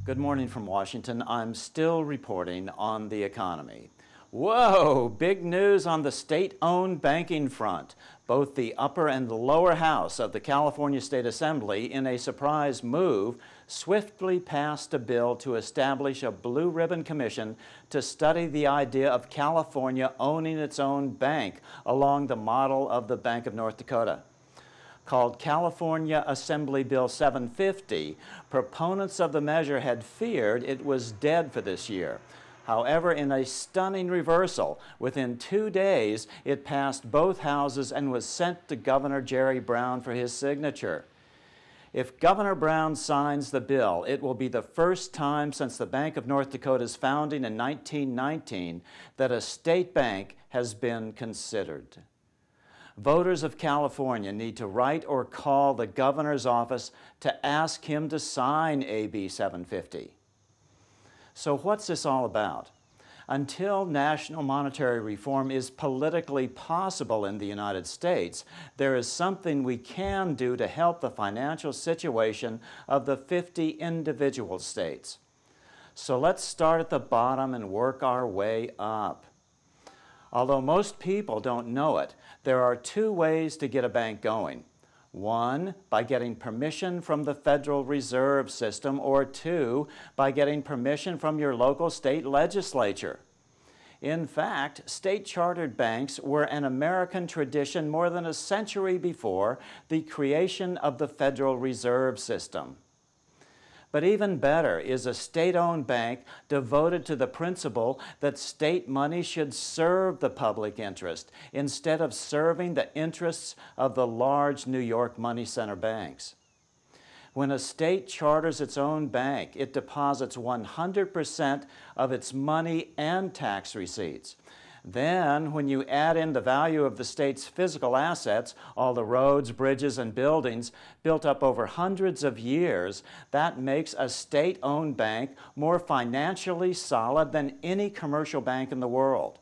Good morning from Washington. I'm still reporting on the economy. Whoa, big news on the state-owned banking front. Both the upper and the lower house of the California State Assembly, in a surprise move, swiftly passed a bill to establish a blue ribbon commission to study the idea of California owning its own bank along the model of the Bank of North Dakota. Called California Assembly Bill 750, proponents of the measure had feared it was dead for this year. However, in a stunning reversal, within 2 days, it passed both houses and was sent to Governor Jerry Brown for his signature. If Governor Brown signs the bill, it will be the first time since the Bank of North Dakota's founding in 1919 that a state bank has been considered. Voters of California need to write or call the governor's office to ask him to sign AB 750. So what's this all about? Until national monetary reform is politically possible in the United States, there is something we can do to help the financial situation of the 50 individual states. So let's start at the bottom and work our way up. Although most people don't know it, there are 2 ways to get a bank going. 1, by getting permission from the Federal Reserve System, or 2, by getting permission from your local state legislature. In fact, state-chartered banks were an American tradition more than a century before the creation of the Federal Reserve System. But even better is a state-owned bank devoted to the principle that state money should serve the public interest instead of serving the interests of the large New York money center banks. When a state charters its own bank, it deposits 100% of its money and tax receipts. Then, when you add in the value of the state's physical assets, all the roads, bridges, and buildings built up over hundreds of years, that makes a state-owned bank more financially solid than any commercial bank in the world.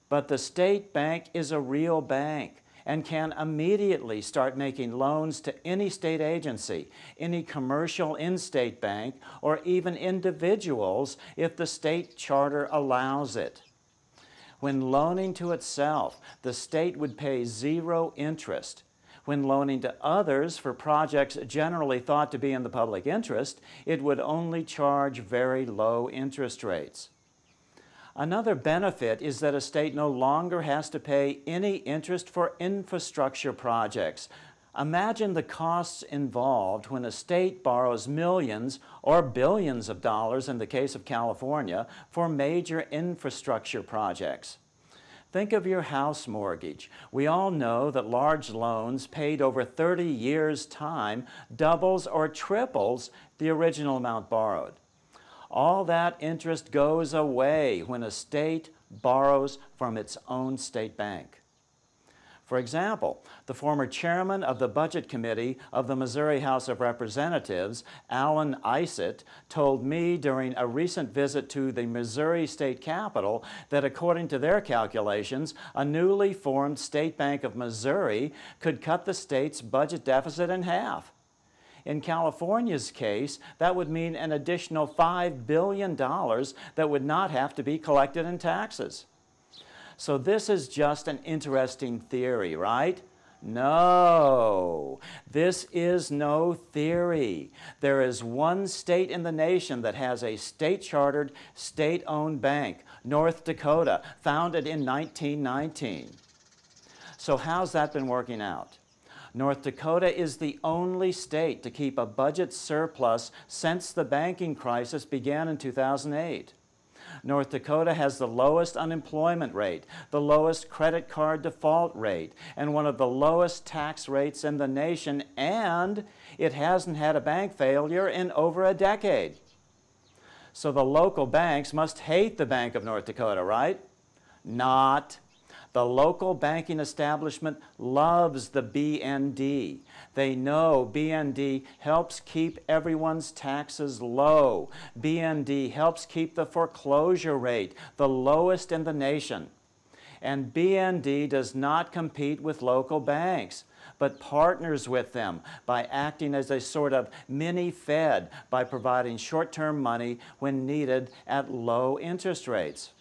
But the state bank is a real bank and can immediately start making loans to any state agency, any commercial in-state bank, or even individuals if the state charter allows it. When loaning to itself, the state would pay 0 interest. When loaning to others for projects generally thought to be in the public interest, it would only charge very low interest rates. Another benefit is that a state no longer has to pay any interest for infrastructure projects. Imagine the costs involved when a state borrows millions or billions of dollars, in the case of California, for major infrastructure projects. Think of your house mortgage. We all know that large loans paid over 30 years' time doubles or triples the original amount borrowed. All that interest goes away when a state borrows from its own state bank. For example, the former chairman of the Budget Committee of the Missouri House of Representatives, Alan Isett, told me during a recent visit to the Missouri State Capitol that according to their calculations, a newly formed State Bank of Missouri could cut the state's budget deficit in half. In California's case, that would mean an additional $5 billion that would not have to be collected in taxes. So this is just an interesting theory, right? No, this is no theory. There is one state in the nation that has a state-chartered, state-owned bank, North Dakota, founded in 1919. So how's that been working out? North Dakota is the only state to keep a budget surplus since the banking crisis began in 2008. North Dakota has the lowest unemployment rate, the lowest credit card default rate, and one of the lowest tax rates in the nation, and it hasn't had a bank failure in over a decade. So the local banks must hate the Bank of North Dakota, right? Not. The local banking establishment loves the BND. They know BND helps keep everyone's taxes low. BND helps keep the foreclosure rate the lowest in the nation. And BND does not compete with local banks. but partners with them by acting as a sort of mini-Fed by providing short-term money when needed at low interest rates.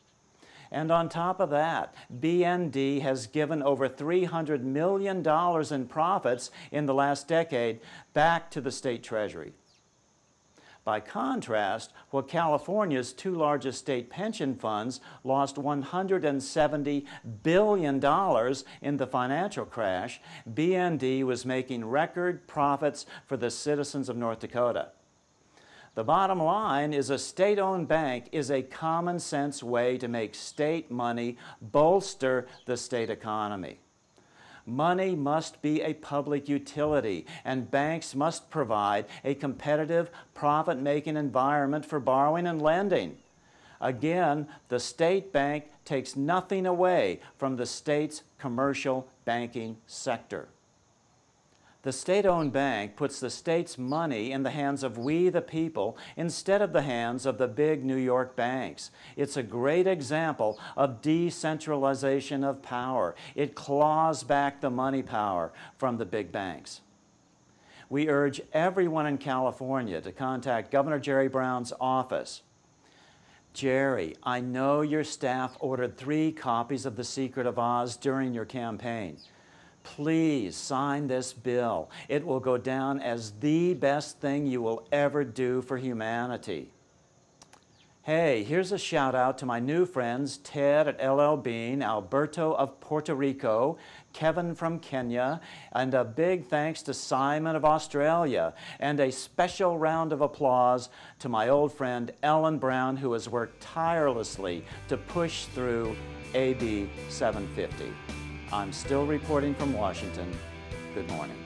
And on top of that, BND has given over $300 million in profits in the last decade back to the state treasury. By contrast, while California's two largest state pension funds lost $170 billion in the financial crash, BND was making record profits for the citizens of North Dakota. The bottom line is a state-owned bank is a common-sense way to make state money bolster the state economy. Money must be a public utility, and banks must provide a competitive, profit-making environment for borrowing and lending. Again, the state bank takes nothing away from the state's commercial banking sector. The state-owned bank puts the state's money in the hands of we the people instead of the hands of the big New York banks. It's a great example of decentralization of power. It claws back the money power from the big banks. We urge everyone in California to contact Governor Jerry Brown's office. Jerry, I know your staff ordered 3 copies of The Secret of Oz during your campaign. Please sign this bill. It will go down as the best thing you will ever do for humanity. Hey, here's a shout out to my new friends, Ted at LL Bean, Alberto of Puerto Rico, Kevin from Kenya, and a big thanks to Simon of Australia, and a special round of applause to my old friend Ellen Brown, who has worked tirelessly to push through AB 750. I'm still reporting from Washington. Good morning.